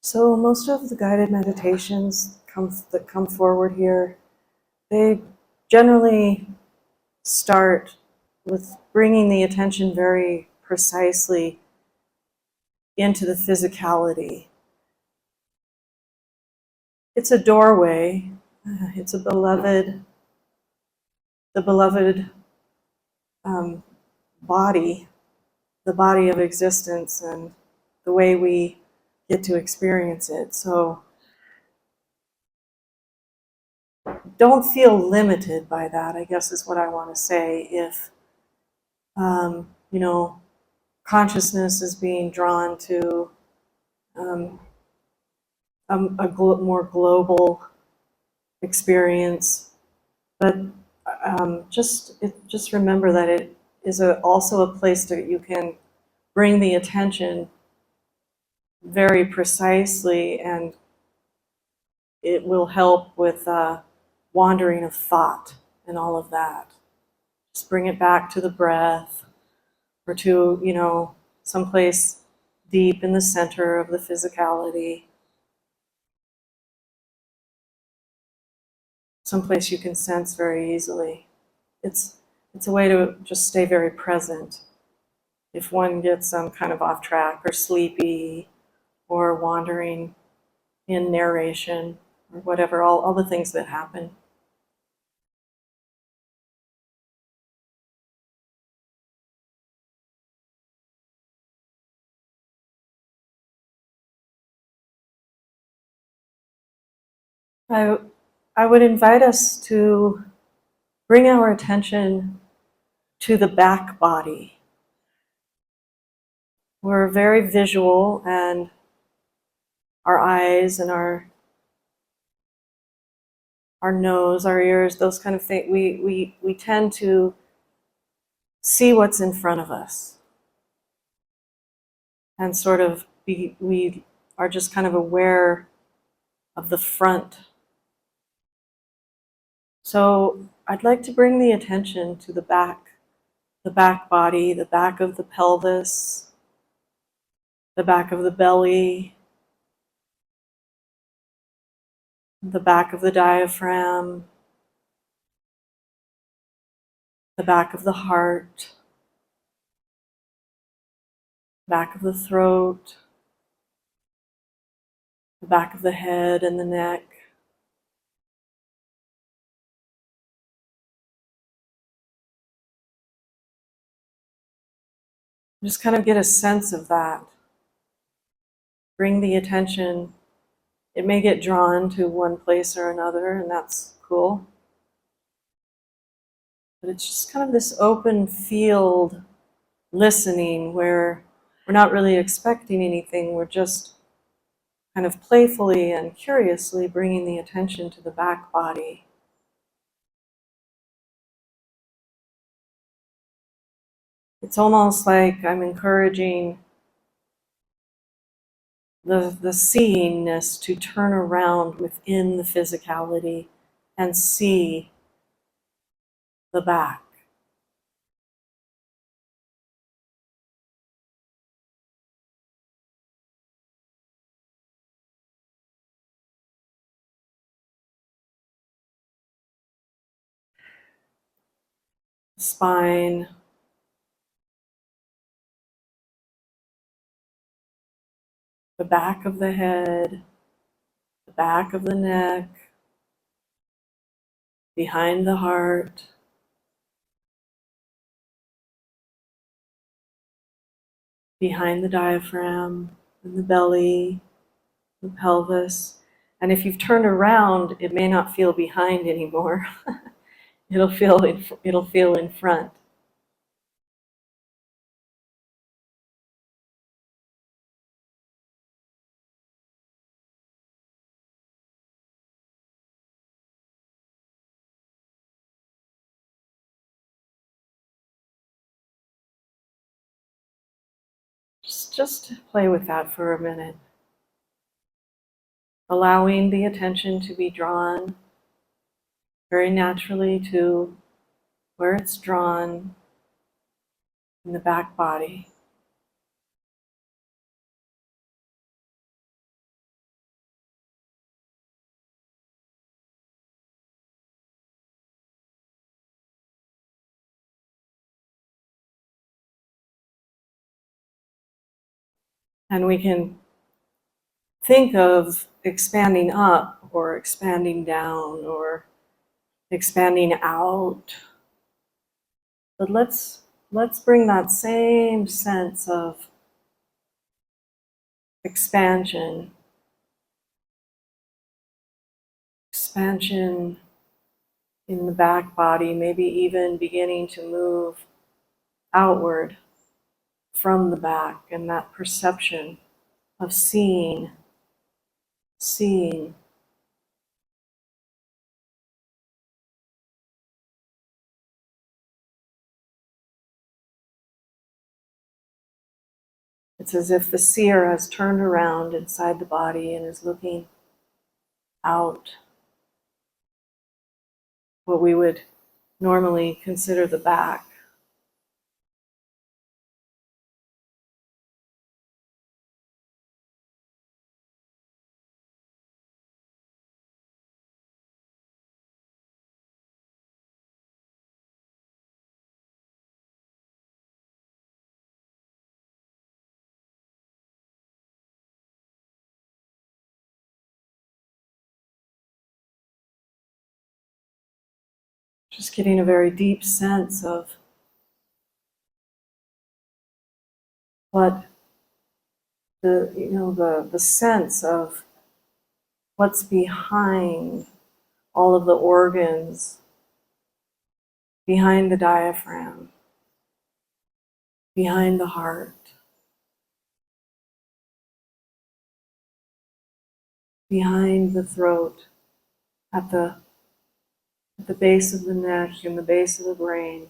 So most of the guided meditations that come forward here, they generally start with bringing the attention very precisely into the physicality. It's a doorway. It's the beloved body, the body of existence, and the way we get to experience it. So don't feel limited by that, I guess is what I want to say. If, you know, consciousness is being drawn to more global experience, but just remember that it is also a place that you can bring the attention very precisely, and it will help with wandering of thought and all of that. Just bring it back to the breath, or to, someplace deep in the center of the physicality, someplace you can sense very easily. It's a way to just stay very present. If one gets kind of off track or sleepy or wandering in narration or whatever, all the things that happen. I would invite us to bring our attention to the back body. We're very visual, and our eyes and our nose, our ears, those kind of things, we tend to see what's in front of us and sort of we are just kind of aware of the front. So I'd like to bring the attention to the back body, the back of the pelvis, the back of the belly, the back of the diaphragm, the back of the heart, back of the throat, the back of the head and the neck. Just kind of get a sense of that. Bring the attention. It may get drawn to one place or another, and that's cool. But it's just kind of this open field listening where we're not really expecting anything. We're just kind of playfully and curiously bringing the attention to the back body. It's almost like I'm encouraging the seeingness to turn around within the physicality and see the back. Spine, the back of the head, the back of the neck, behind the heart, behind the diaphragm, and the belly, the pelvis. And if you've turned around, it may not feel behind anymore. It'll feel in front. Just play with that for a minute. Allowing the attention to be drawn very naturally to where it's drawn in the back body. And we can think of expanding up or expanding down or expanding out. But let's bring that same sense of expansion in the back body, maybe even beginning to move outward from the back, and that perception of seeing. It's as if the seer has turned around inside the body and is looking out, what we would normally consider the back. Just getting a very deep sense of what the sense of what's behind all of the organs, behind the diaphragm, behind the heart, behind the throat, at the base of the neck and the base of the brain.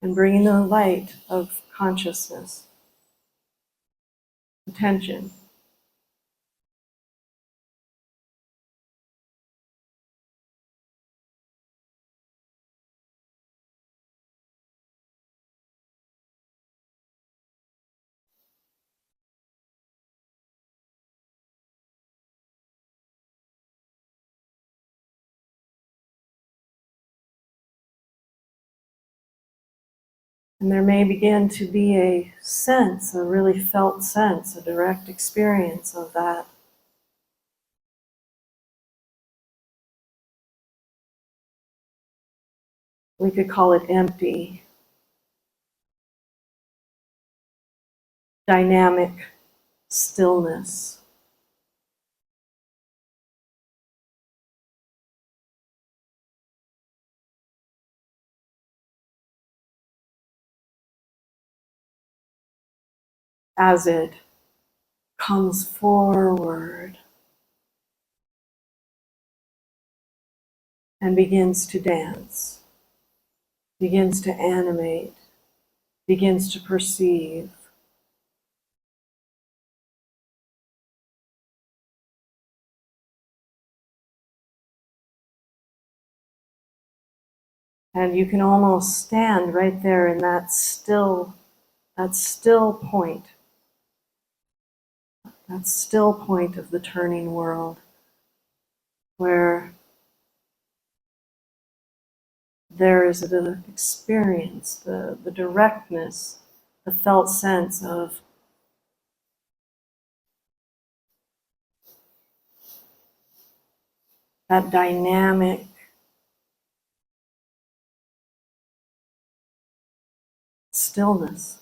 And bringing the light of consciousness, attention. And there may begin to be a sense, a really felt sense, a direct experience of that. We could call it empty, dynamic stillness. As it comes forward and begins to dance, begins to animate, begins to perceive. And you can almost stand right there in that still point, that still point of the turning world, where there is the experience, the directness, the felt sense of that dynamic stillness.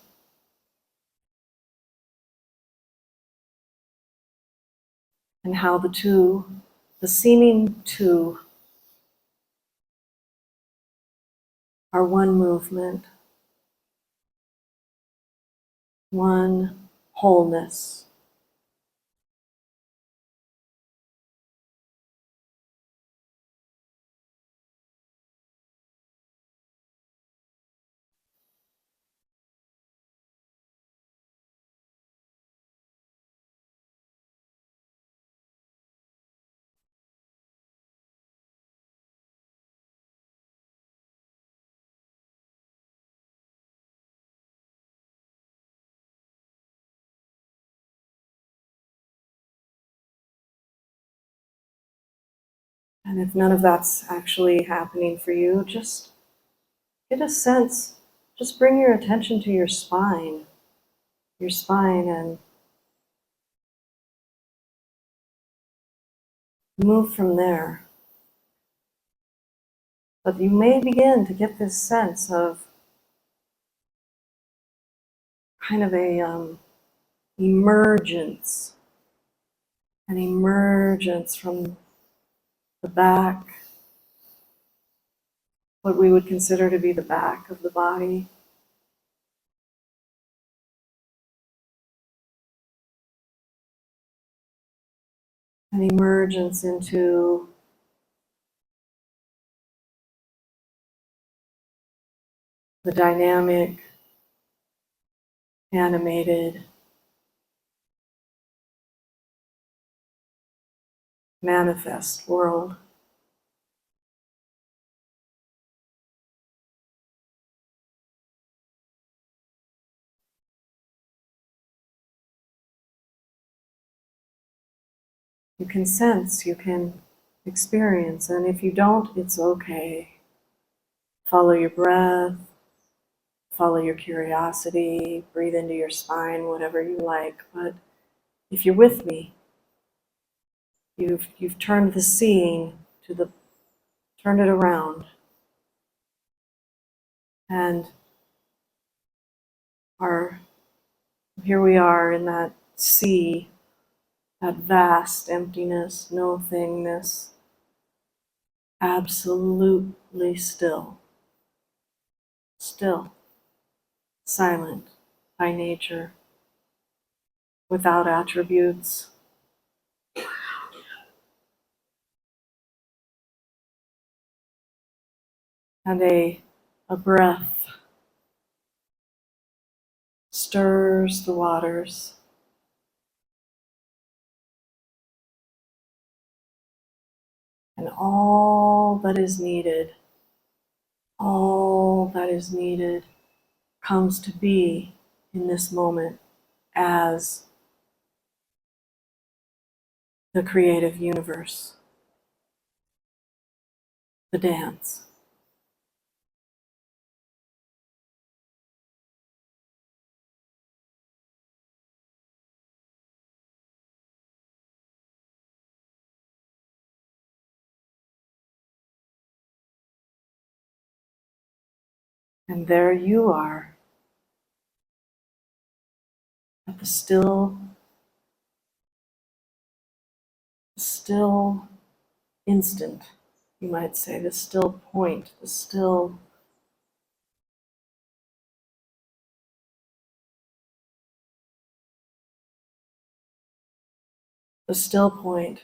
And how the seeming two, are one movement, one wholeness. And if none of that's actually happening for you, just get a sense just bring your attention to your spine, and move from there. But you may begin to get this sense of kind of emergence, an emergence from the back, what we would consider to be the back of the body. An emergence into the dynamic, animated, manifest world. You can sense, you can experience, and if you don't, it's okay. Follow your breath, follow your curiosity, breathe into your spine, whatever you like. But if you're with me, you've turned the seeing turned it around, and here we are in that sea, that vast emptiness, no thingness, absolutely still, silent by nature, without attributes. And a breath stirs the waters, and all that is needed comes to be in this moment as the creative universe, the dance. And there you are at the still instant, you might say, the still point, the still point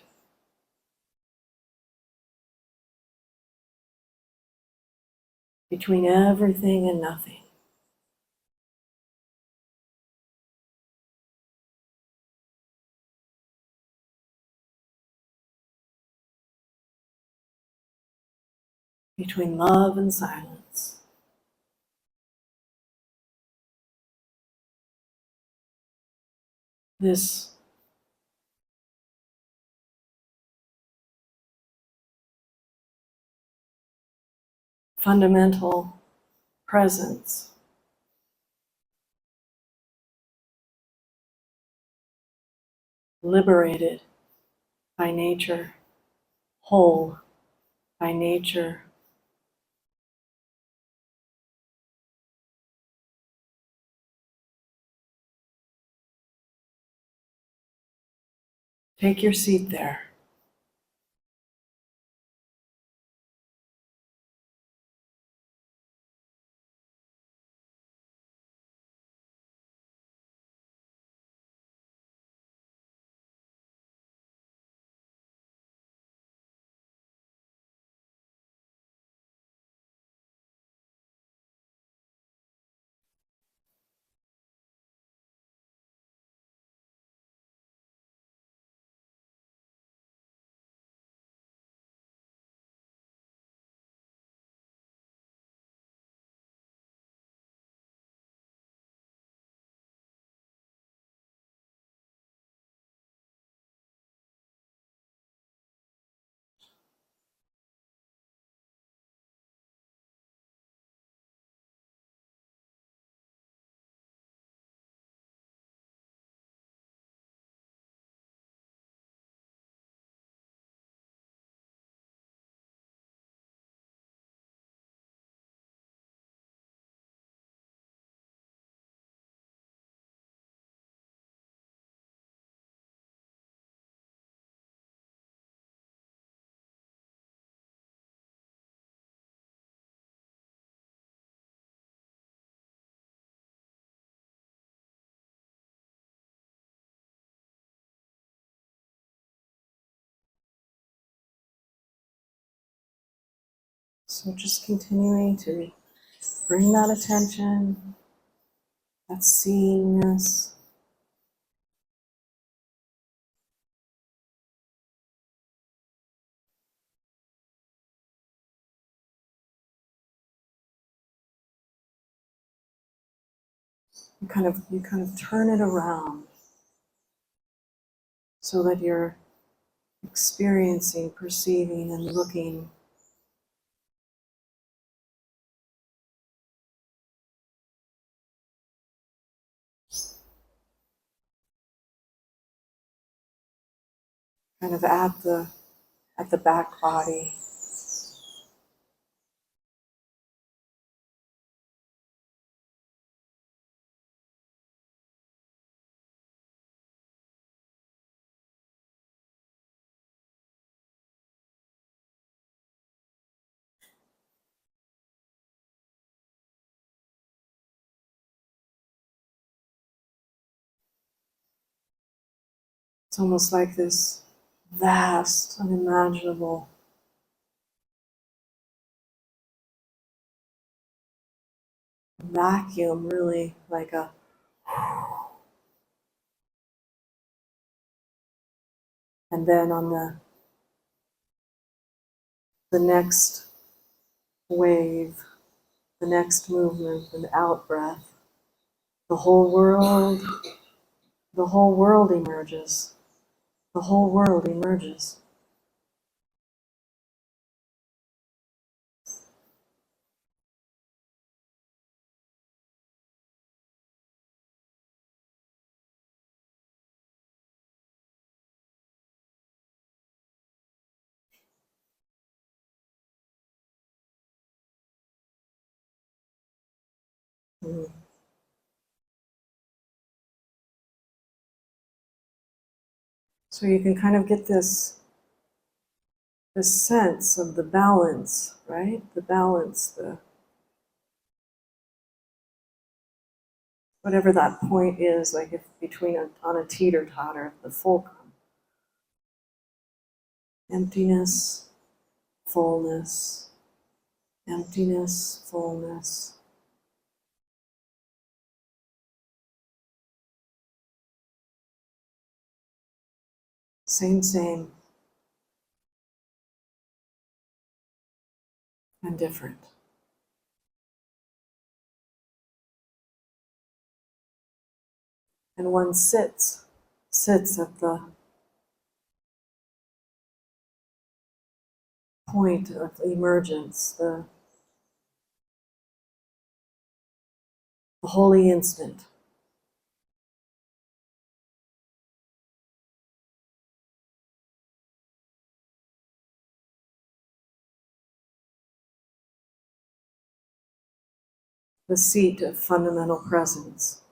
between everything and nothing. Between love and silence. This fundamental presence, liberated by nature, whole by nature. Take your seat there. So just continuing to bring that attention, that seingness. You kind of turn it around so that you're experiencing, perceiving, and looking kind of at the back body. It's almost like this vast, unimaginable vacuum, really like a, and then on the next wave, the next movement, an out breath, the whole world, the whole world emerges. The whole world emerges. Mm. So you can kind of get this sense of the balance, right? The balance, the whatever that point is, like if between on a teeter-totter, the fulcrum. Emptiness, fullness, emptiness, fullness. Same, and different. And one sits at the point of emergence, the holy instant. The seat of fundamental presence.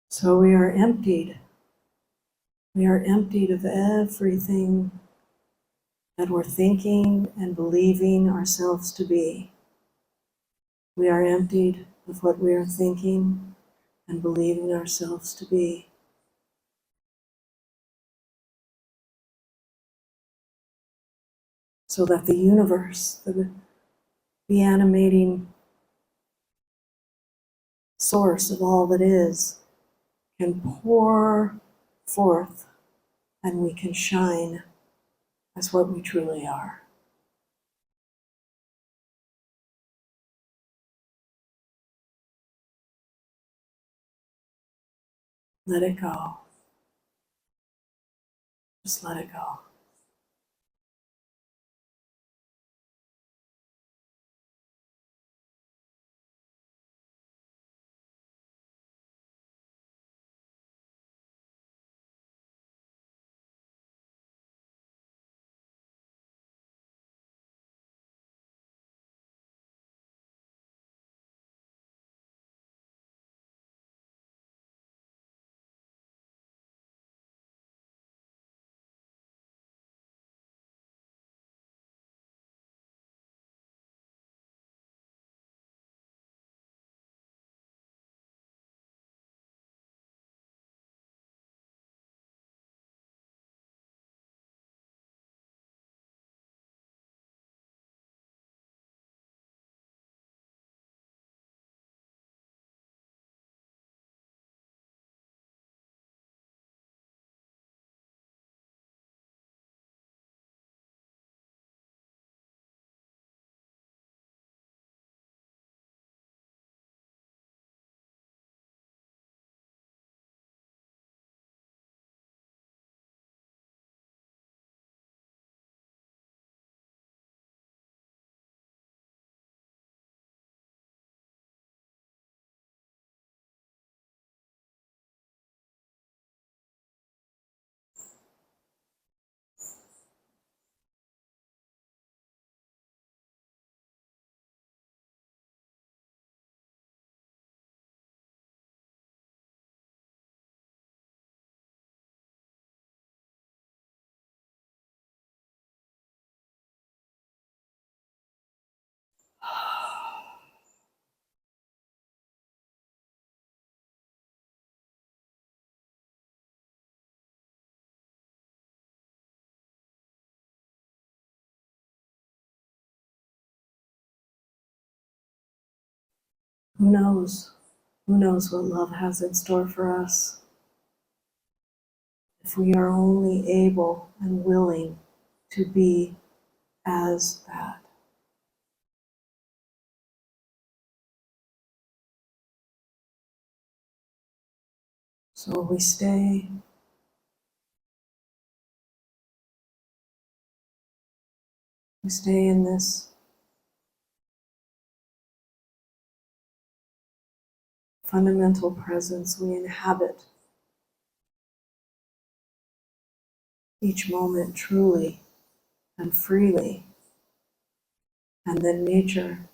So we are emptied. We are emptied of everything that we're thinking and believing ourselves to be. We are emptied of what we are thinking and believing ourselves to be. So that the universe, the animating source of all that is, can pour forth and we can shine as what we truly are. Let it go. Just let it go. Who knows? Who knows what love has in store for us if we are only able and willing to be as that. So we stay in this fundamental presence. We inhabit each moment truly and freely. And then nature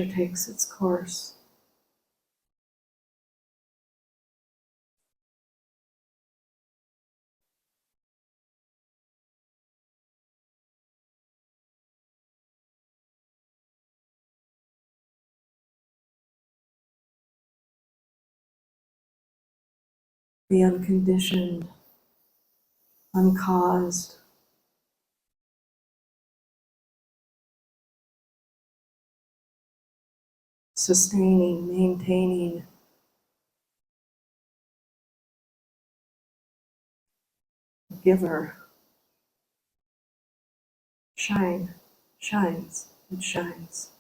takes its course. The unconditioned, uncaused, sustaining, maintaining, giver shines, it shines.